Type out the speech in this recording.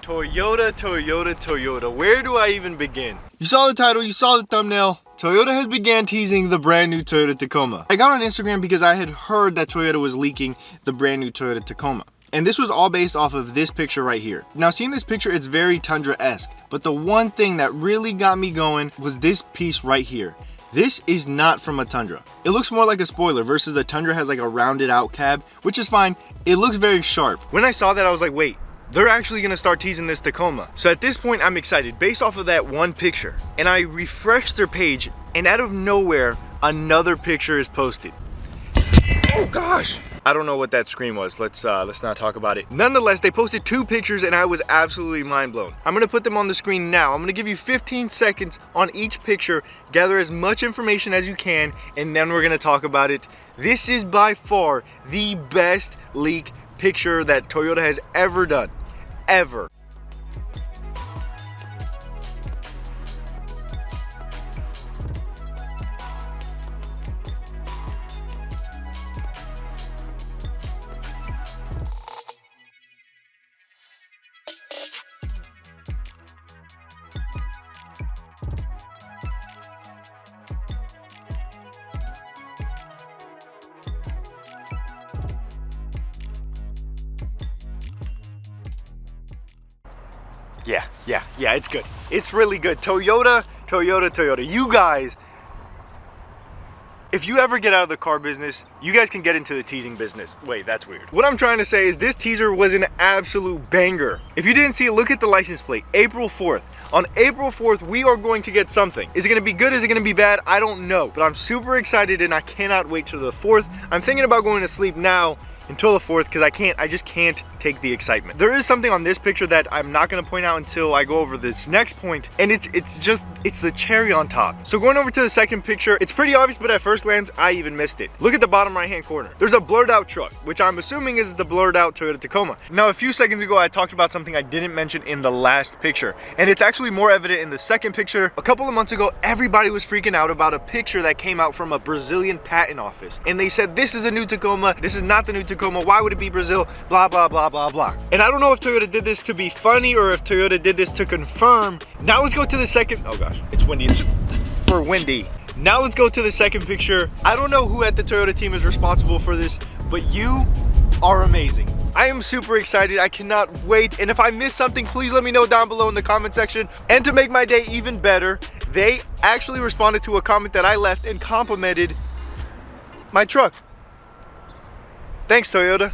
Toyota, Toyota, Toyota. Where do I even begin? You saw the title, you saw the thumbnail. Toyota has began teasing the brand new Toyota Tacoma. I got on Instagram because I had heard that Toyota was leaking the brand new Toyota Tacoma. And this was all based off of this picture right here. Now seeing this picture, it's very Tundra-esque. But the one thing that really got me going was this piece right here. This is not from a Tundra. It looks more like a spoiler versus the Tundra has like a rounded out cab, which is fine. It looks very sharp. When I saw that, I was like, wait, they're actually gonna start teasing this Tacoma. So at this point, I'm excited based off of that one picture. And I refreshed their page, and out of nowhere, another picture is posted. Oh gosh! I don't know what that scream was. Let's not talk about it. Nonetheless, they posted two pictures and I was absolutely mind blown. I'm gonna put them on the screen now. I'm gonna give you 15 seconds on each picture, gather as much information as you can, and then we're gonna talk about it. This is by far the best leak picture that Toyota has ever done. Ever. Yeah, it's good. It's really good. Toyota, Toyota, Toyota. You guys, if you ever get out of the car business, you guys can get into the teasing business. Wait, that's weird. What I'm trying to say is this teaser was an absolute banger. If you didn't see it, look at the license plate, April 4th. On April 4th, we are going to get something. Is it gonna be good? Is it gonna be bad? I don't know, but I'm super excited and I cannot wait till the 4th. I'm thinking about going to sleep now until the 4th because I just can't take the excitement. There is something on this picture that I'm not gonna point out until I go over this next point, and it's the cherry on top. So going over to the second picture, it's pretty obvious, but at first glance, I even missed it. Look at the bottom right-hand corner. There's a blurred out truck, which I'm assuming is the blurred out Toyota Tacoma. Now, a few seconds ago, I talked about something I didn't mention in the last picture, and it's actually more evident in the second picture. A couple of months ago, everybody was freaking out about a picture that came out from a Brazilian patent office, and they said, this is the new Tacoma, this is not the new Tacoma, why would it be Brazil, blah, blah, blah, blah, blah. And I don't know if Toyota did this to be funny or if Toyota did this to confirm. Now let's go to the second, oh gosh, it's windy, it's super windy. Now let's go to the second picture. I don't know who at the Toyota team is responsible for this, but you are amazing. I am super excited, I cannot wait. And if I missed something, please let me know down below in the comment section. And to make my day even better, they actually responded to a comment that I left and complimented my truck. Thanks, Toyota.